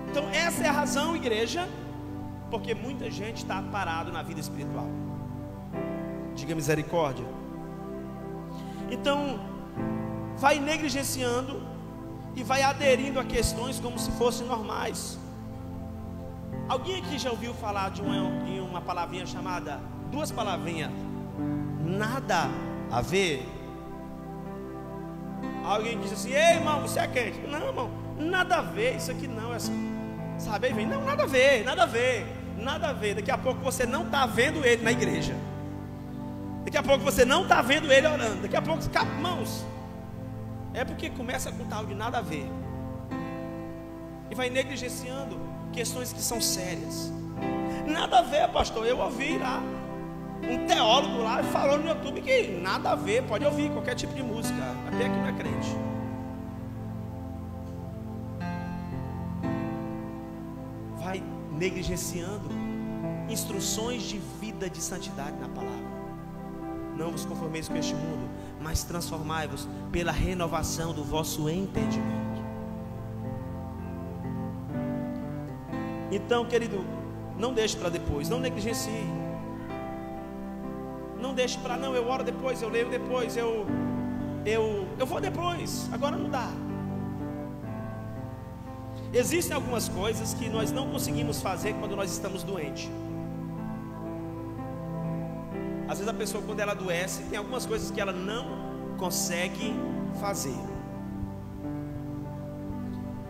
Então essa é a razão, igreja, porque muita gente está parado na vida espiritual. Diga misericórdia. Então vai negligenciando e vai aderindo a questões como se fossem normais. Alguém aqui já ouviu falar de uma palavrinha chamada, duas palavrinhas, nada a ver? Alguém diz assim: ei, irmão, você é quente? Não, irmão, nada a ver, isso aqui não é assim. Sabe, aí vem, não, nada a ver, nada a ver, nada a ver. Daqui a pouco você não está vendo ele na igreja. Daqui a pouco você não está vendo ele orando. Daqui a pouco, irmãos, é porque começa com tal de nada a ver, e vai negligenciando questões que são sérias. Nada a ver, pastor. Eu ouvi lá um teólogo lá falou no YouTube que nada a ver. Pode ouvir qualquer tipo de música, até que não é crente. Vai negligenciando instruções de vida de santidade na palavra. Não vos conformeis com este mundo, mas transformai-vos pela renovação do vosso entendimento. Então, querido, não deixe para depois, não negligencie. Não deixe para, não, eu oro depois, eu leio depois, eu vou depois, agora não dá. Existem algumas coisas que nós não conseguimos fazer quando nós estamos doentes. Às vezes a pessoa, quando ela adoece, tem algumas coisas que ela não consegue fazer.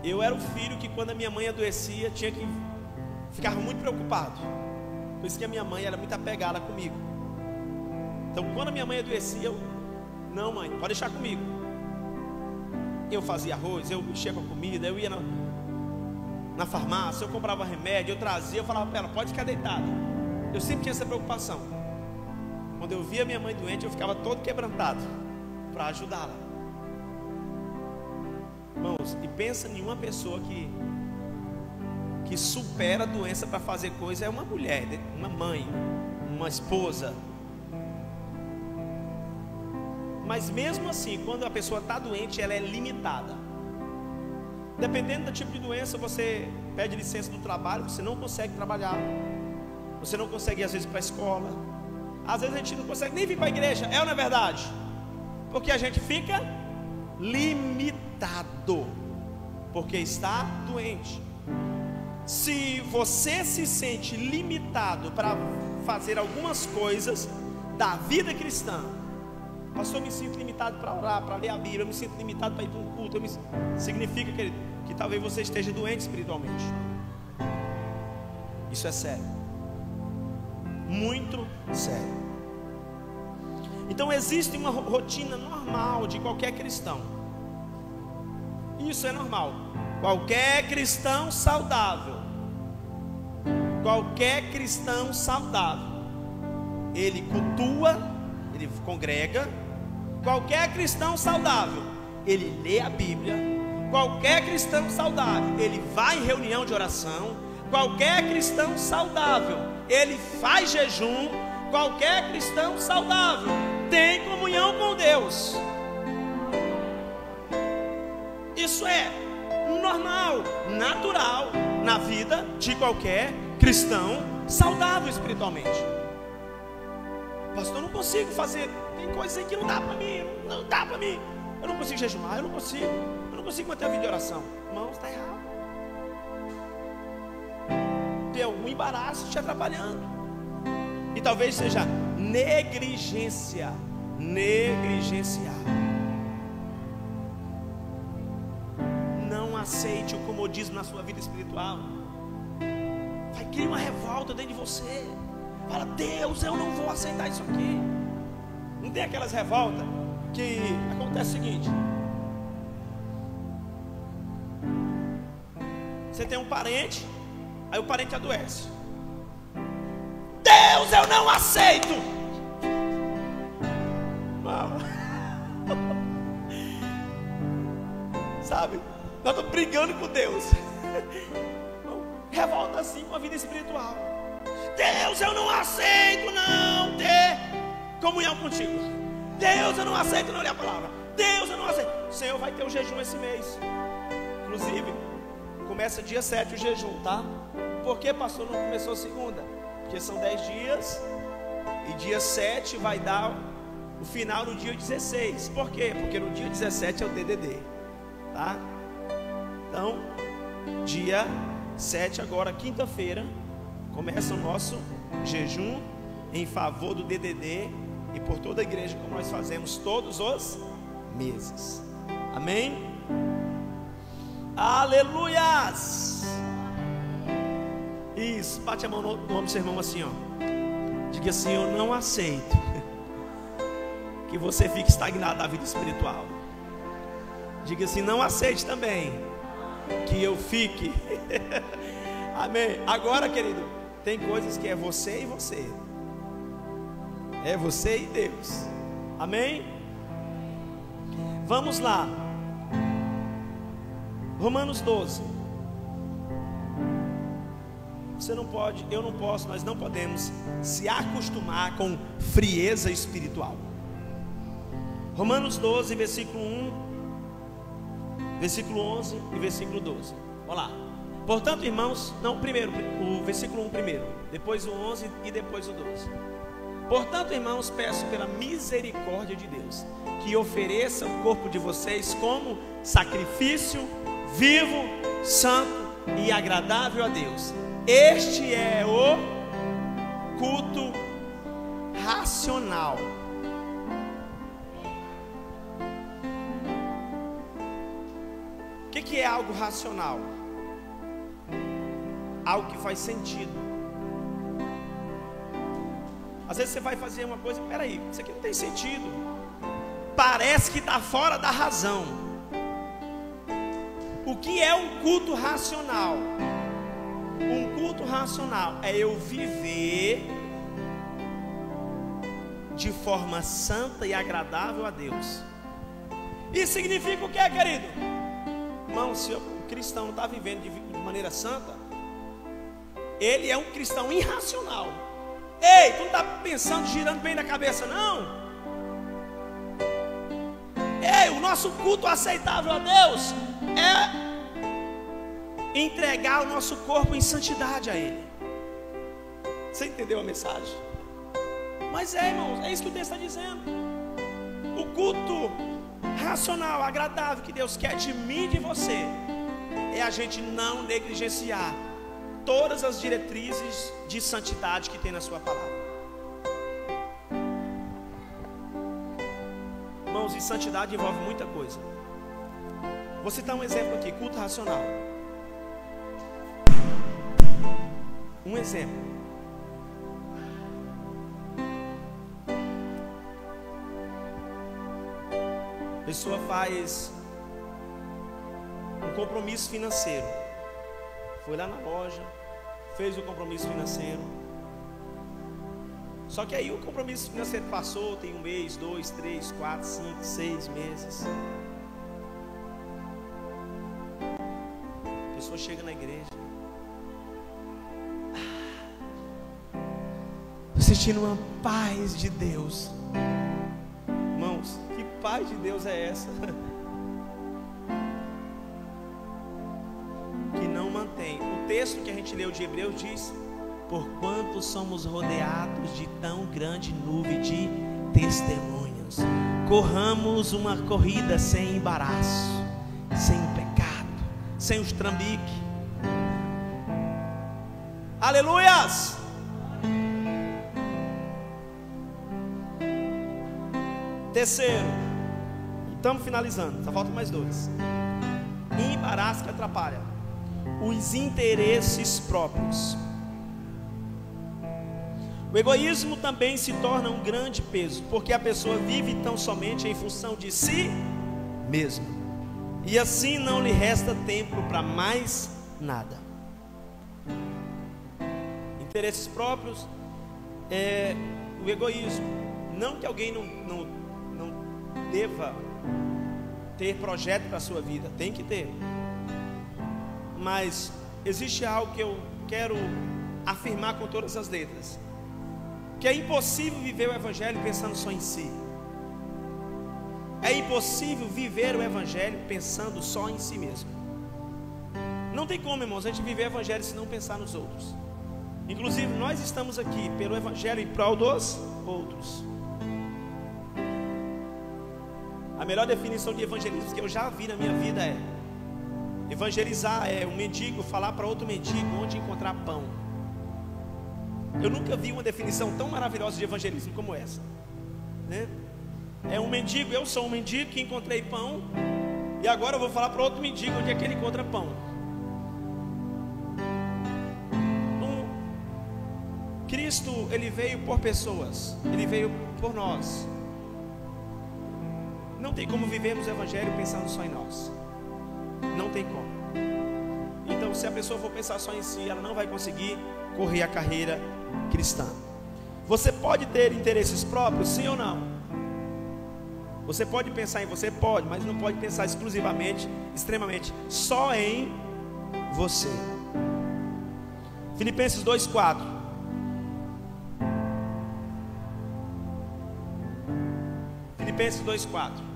Eu era o filho que, quando a minha mãe adoecia, ficava muito preocupado. Por isso que a minha mãe era muito apegada comigo. Então, quando a minha mãe adoecia, não, mãe, pode deixar comigo. Eu fazia arroz, eu mexia com a comida, eu ia na farmácia, eu comprava remédio, eu trazia, eu falava para ela, pode ficar deitada. Eu sempre tinha essa preocupação. Quando eu via minha mãe doente, eu ficava todo quebrantado para ajudá-la. Irmãos, e pensa em uma pessoa que supera a doença para fazer coisa, é uma mulher, uma mãe, uma esposa. Mas mesmo assim, quando a pessoa está doente, ela é limitada. Dependendo do tipo de doença, você pede licença do trabalho, você não consegue trabalhar, você não consegue ir às vezes para a escola, às vezes a gente não consegue nem vir para a igreja, é ou não é verdade? Porque a gente fica limitado, porque está doente. Se você se sente limitado para fazer algumas coisas da vida cristã, pastor, eu me sinto limitado para orar, para ler a Bíblia, eu me sinto limitado para ir para um culto, significa, querido, que talvez você esteja doente espiritualmente. Isso é sério, muito sério. Então existe uma rotina normal de qualquer cristão. Isso é normal. Qualquer cristão saudável, ele cultua, ele congrega. Qualquer cristão saudável, ele lê a Bíblia. Qualquer cristão saudável, ele vai em reunião de oração. Qualquer cristão saudável, ele faz jejum. Qualquer cristão saudável tem comunhão com Deus. Isso é normal, natural na vida de qualquer cristão saudável espiritualmente. Pastor, eu não consigo fazer, tem coisas aí que não dá para mim, não dá para mim. Eu não consigo jejuar, eu não consigo manter a vida de oração. Irmãos, está errado. Tem algum embaraço te atrapalhando. E talvez seja negligenciar. Não aceite o comodismo na sua vida espiritual. Vai criar uma revolta dentro de você. Fala, Deus, eu não vou aceitar isso aqui. Não tem aquelas revoltas que acontece o seguinte: você tem um parente, aí o parente adoece. Deus, eu não aceito. Sabe? Nós estamos brigando com Deus. Revolta assim com a vida espiritual. Deus, eu não aceito não ter comunhão contigo. Deus, eu não aceito não ler a palavra. Deus, eu não aceito. O Senhor vai ter um jejum esse mês. Inclusive, começa dia 7 o jejum, tá? Por que, pastor, não começou segunda? Porque são 10 dias. E dia 7 vai dar o final no dia 16. Por quê? Porque no dia 17 é o DDD, tá? Então, dia 7 agora, quinta-feira, começa o nosso jejum em favor do DDD e por toda a igreja, como nós fazemos todos os meses. Amém? Aleluias! Isso, bate a mão no ombro do seu irmão assim, ó. Diga assim: eu não aceito que você fique estagnado na vida espiritual. Diga assim: não aceite também que eu fique. Amém. Agora, querido, tem coisas que é você e você. É você e Deus. Amém? Vamos lá. Romanos 12. Você não pode, eu não posso, nós não podemos se acostumar com frieza espiritual. Romanos 12, versículo 1, versículo 11 e versículo 12. Olha lá. Portanto, irmãos, não, primeiro, o versículo 1 primeiro, depois o 11 e depois o 12. Portanto, irmãos, peço pela misericórdia de Deus que ofereça o corpo de vocês como sacrifício vivo, santo e agradável a Deus. Este é o culto racional. O que é algo racional? Algo que faz sentido. Às vezes você vai fazer uma coisa, peraí, isso aqui não tem sentido, parece que está fora da razão. O que é um culto racional? Um culto racional é eu viver de forma santa e agradável a Deus. Isso significa o que, querido? Irmão, se o cristão não está vivendo de maneira santa, ele é um cristão irracional. Ei, tu não está pensando, girando bem na cabeça, não? Ei, o nosso culto aceitável a Deus é entregar o nosso corpo em santidade a Ele. Você entendeu a mensagem? Mas irmãos, é isso que o texto está dizendo. O culto racional, agradável que Deus quer de mim e de você é a gente não negligenciar todas as diretrizes de santidade que tem na sua palavra. Irmãos, e santidade envolve muita coisa. Vou citar um exemplo aqui, culto racional. Um exemplo. A pessoa faz um compromisso financeiro. Foi lá na loja, fez o compromisso financeiro. Só que aí o compromisso financeiro passou, tem 1 mês, 2, 3, 4, 5, 6 meses. A pessoa chega na igreja, estou sentindo uma paz de Deus. Irmãos, que paz de Deus é essa? O texto que a gente leu de Hebreus diz: porquanto somos rodeados de tão grande nuvem de testemunhas, corramos uma corrida sem embaraço, sem pecado, sem os trambique. Aleluias! Terceiro, estamos finalizando, só faltam mais 2. Embaraço que atrapalha: os interesses próprios. O egoísmo também se torna um grande peso, porque a pessoa vive tão somente em função de si mesma, e assim não lhe resta tempo para mais nada. Interesses próprios é o egoísmo. Não que alguém não deva ter projeto para a sua vida, tem que ter. Mas existe algo que eu quero afirmar com todas as letras: que é impossível viver o Evangelho pensando só em si. É impossível viver o Evangelho pensando só em si mesmo. Não tem como, irmãos, a gente viver o Evangelho se não pensar nos outros. Inclusive, nós estamos aqui pelo Evangelho em prol dos outros. A melhor definição de evangelismo que eu já vi na minha vida é: evangelizar é um mendigo falar para outro mendigo onde encontrar pão. Eu nunca vi uma definição tão maravilhosa de evangelismo como essa, né? É um mendigo, eu sou um mendigo que encontrei pão, e agora eu vou falar para outro mendigo onde é que ele encontra pão. Cristo, ele veio por pessoas, ele veio por nós. Não tem como vivermos o Evangelho pensando só em nós. Não tem como. Então, se a pessoa for pensar só em si, ela não vai conseguir correr a carreira cristã. Você pode ter interesses próprios, sim ou não? Você pode pensar em você? Pode, mas não pode pensar exclusivamente, extremamente, só em você. Filipenses 2:4. Filipenses 2:4.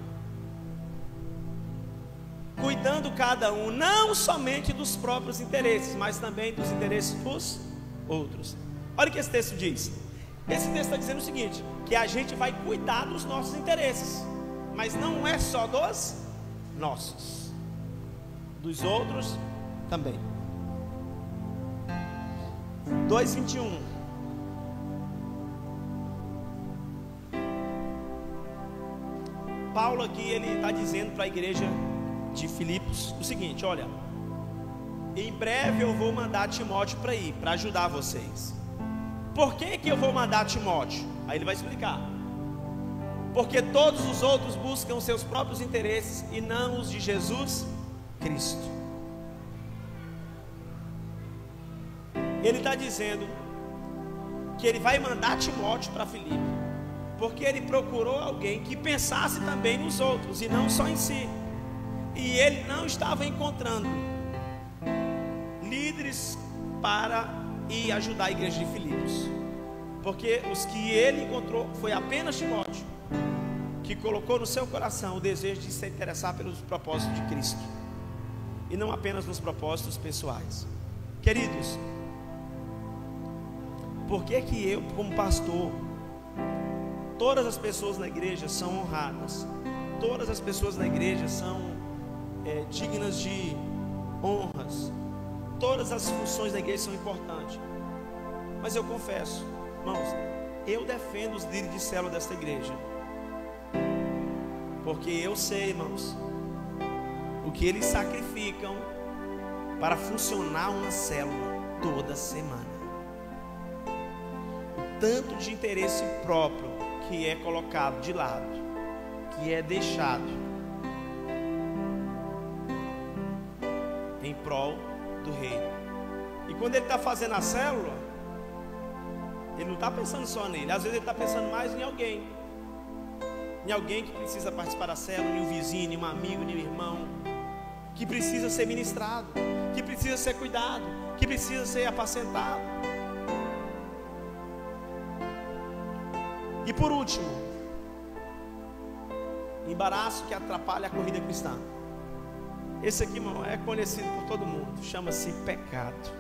Cuidando cada um não somente dos próprios interesses, mas também dos interesses dos outros. Olha o que esse texto diz: Esse texto está dizendo o seguinte: que a gente vai cuidar dos nossos interesses, mas não é só dos nossos, dos outros também. 2:21. Paulo aqui, ele está dizendo para a igreja de Filipos o seguinte: olha, em breve eu vou mandar Timóteo para ir, para ajudar vocês. Por que eu vou mandar Timóteo? Aí ele vai explicar. Porque todos os outros buscam seus próprios interesses e não os de Jesus Cristo. Ele está dizendo que ele vai mandar Timóteo para Filipe, porque ele procurou alguém que pensasse também nos outros e não só em si. E ele não estava encontrando líderes para ir ajudar a igreja de Filipos, porque os que ele encontrou foi apenas Timóteo, que colocou no seu coração o desejo de se interessar pelos propósitos de Cristo e não apenas nos propósitos pessoais. Queridos, por que eu, como pastor, todas as pessoas na igreja são honradas, todas as pessoas na igreja são dignas de honras, todas as funções da igreja são importantes, mas eu confesso, irmãos, eu defendo os líderes de célula desta igreja, porque eu sei, irmãos, o que eles sacrificam para funcionar uma célula toda semana, o tanto de interesse próprio que é colocado de lado, que é deixado em prol do reino. E quando ele está fazendo a célula, ele não está pensando só nele, às vezes ele está pensando mais em alguém que precisa participar da célula, em um vizinho, em um amigo, em um irmão, que precisa ser ministrado, que precisa ser cuidado, que precisa ser apacentado. E por último, embaraço que atrapalha a corrida cristã. Esse aqui, irmão, é conhecido por todo mundo, chama-se pecado,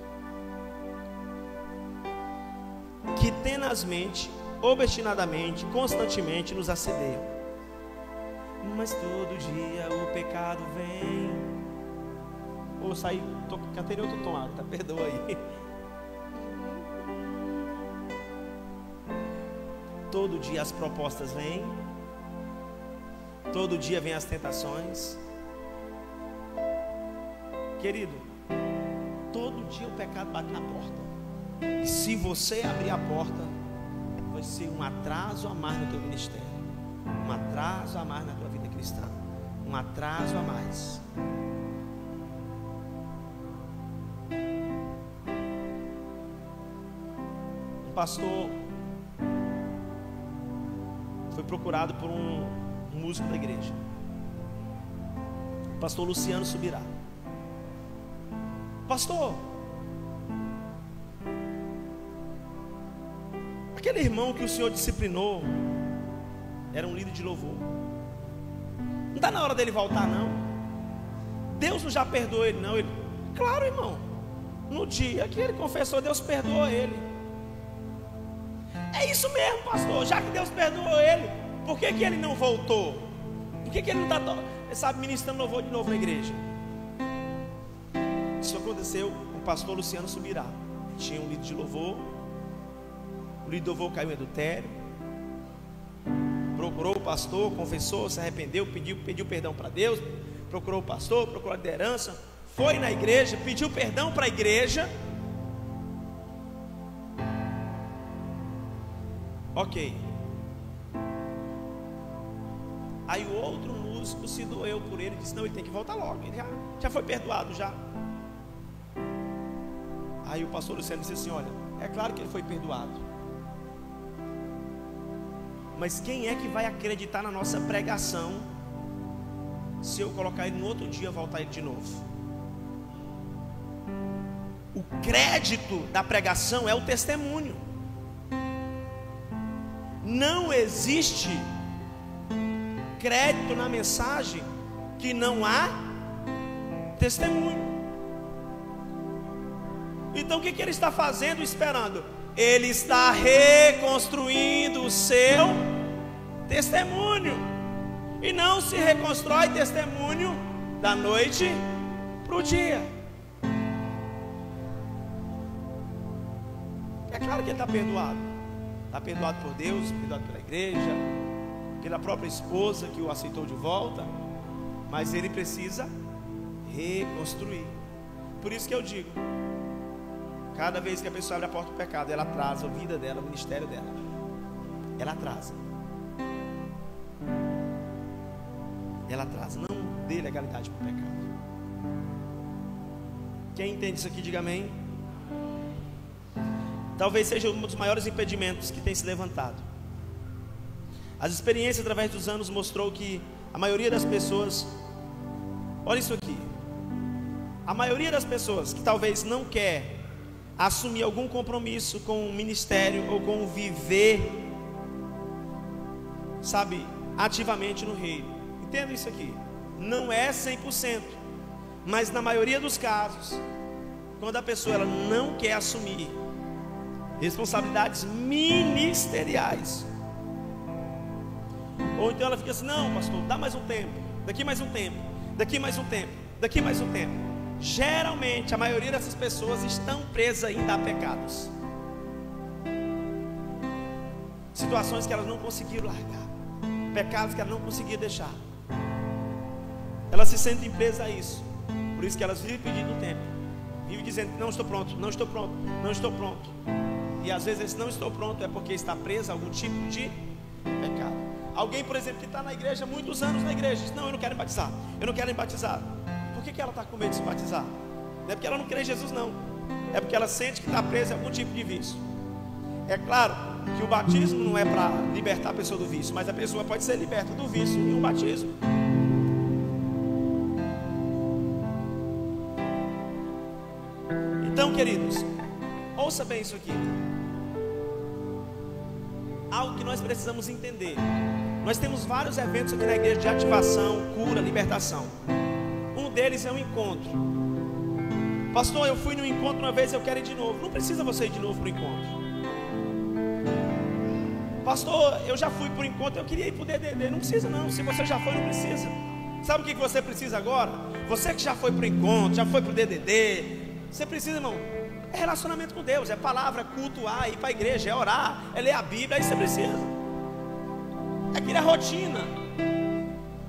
que tenazmente, obstinadamente, constantemente nos assedia. Mas todo dia o pecado vem. Ou saí, cantei em outro tom, tá? Perdoa aí. Todo dia as propostas vêm, todo dia vem as tentações. Querido, todo dia o pecado bate na porta, e se você abrir a porta, vai ser um atraso a mais no teu ministério, um atraso a mais na tua vida cristã, um atraso a mais. Um pastor foi procurado por um músico da igreja, o pastor Luciano Subirá. Pastor, aquele irmão que o senhor disciplinou era um líder de louvor, não está na hora dele voltar não? Deus não já perdoou ele não? Ele, claro, irmão, no dia que ele confessou, Deus perdoou ele. É isso mesmo, pastor, já que Deus perdoou ele, por que ele não voltou? Por que ele não está, ministrando louvor de novo na igreja? Isso aconteceu com o pastor Luciano Subirá. Tinha um líder de louvor, o líder de louvor caiu em adultério, procurou o pastor, confessou, se arrependeu, pediu perdão para Deus, procurou o pastor, procurou a liderança, foi na igreja, pediu perdão para a igreja. Ok. Aí o outro músico se doeu por ele, disse: não, ele tem que voltar logo, ele já foi perdoado já. Aí o pastor Luciano disse assim: olha, é claro que ele foi perdoado, mas quem é que vai acreditar na nossa pregação se eu colocar ele no outro dia voltar ele de novo? O crédito da pregação é o testemunho. Não existe crédito na mensagem que não há testemunho. Então o que ele está fazendo? Esperando ele está reconstruindo o seu testemunho. E não se reconstrói testemunho da noite para o dia. É claro que ele está perdoado. Está perdoado por Deus, perdoado pela igreja, pela própria esposa que o aceitou de volta. Mas ele precisa reconstruir. Por isso que eu digo, cada vez que a pessoa abre a porta do pecado, ela atrasa a vida dela, o ministério dela. Ela atrasa. Ela atrasa, não dê legalidade para o pecado. Quem entende isso aqui, diga amém. Talvez seja um dos maiores impedimentos que tem se levantado. As experiências através dos anos mostrou que a maioria das pessoas, olha isso aqui, a maioria das pessoas que talvez não quer assumir algum compromisso com o ministério ou com o viver, sabe, ativamente no reino. Entenda isso aqui, não é 100%, mas na maioria dos casos, quando a pessoa ela não quer assumir responsabilidades ministeriais, ou então ela fica assim: não, pastor, dá mais um tempo, daqui mais um tempo, daqui mais um tempo, daqui mais um tempo. Geralmente a maioria dessas pessoas estão presas ainda a pecados, situações que elas não conseguiram largar, pecados que elas não conseguiram deixar. Elas se sentem presas a isso. Por isso que elas vivem pedindo tempo, vivem dizendo: não estou pronto, não estou pronto, não estou pronto. E às vezes esse não estou pronto é porque está preso a algum tipo de pecado. Alguém, por exemplo, que está na igreja, muitos anos na igreja, diz: não, eu não quero me batizar, eu não quero me batizar. Por que ela está com medo de se batizar? Não é porque ela não crê em Jesus, não. É porque ela sente que está presa a algum tipo de vício. É claro que o batismo não é para libertar a pessoa do vício, mas a pessoa pode ser liberta do vício em um batismo. Então, queridos, ouça bem isso aqui. Algo que nós precisamos entender. Nós temos vários eventos aqui na igreja de ativação, cura, libertação. Um deles é um encontro. Pastor, eu fui no encontro uma vez, eu quero ir de novo. Não precisa você ir de novo para o encontro. Pastor, eu já fui para o encontro, eu queria ir para o DDD. Não precisa não, se você já foi, não precisa. Sabe o que você precisa agora? Você que já foi para o encontro, já foi para o DDD, você precisa, irmão, é relacionamento com Deus, é palavra, cultuar, ir para a igreja, é orar, é ler a Bíblia, aí você precisa. É criar rotina.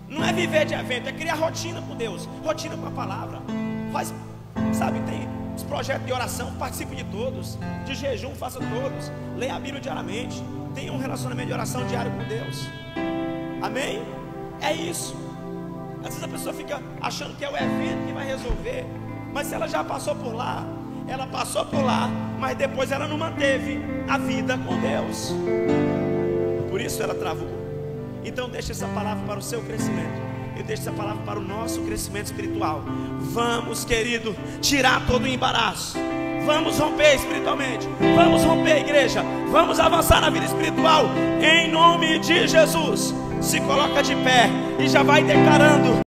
Não é viver de evento, é criar rotina com Deus, rotina com a palavra. Faz, sabe, tem os projetos de oração, participe de todos, de jejum, faça todos, leia a Bíblia diariamente, tenha um relacionamento de oração diário com Deus. Amém? É isso. Às vezes a pessoa fica achando que é o evento que vai resolver, mas se ela já passou por lá, ela passou por lá, mas depois ela não manteve a vida com Deus, por isso ela travou. Então deixa essa palavra para o seu crescimento, eu deixo essa palavra para o nosso crescimento espiritual. Vamos, querido, tirar todo o embaraço. Vamos romper espiritualmente. Vamos romper, igreja. Vamos avançar na vida espiritual, em nome de Jesus. Se coloca de pé e já vai declarando.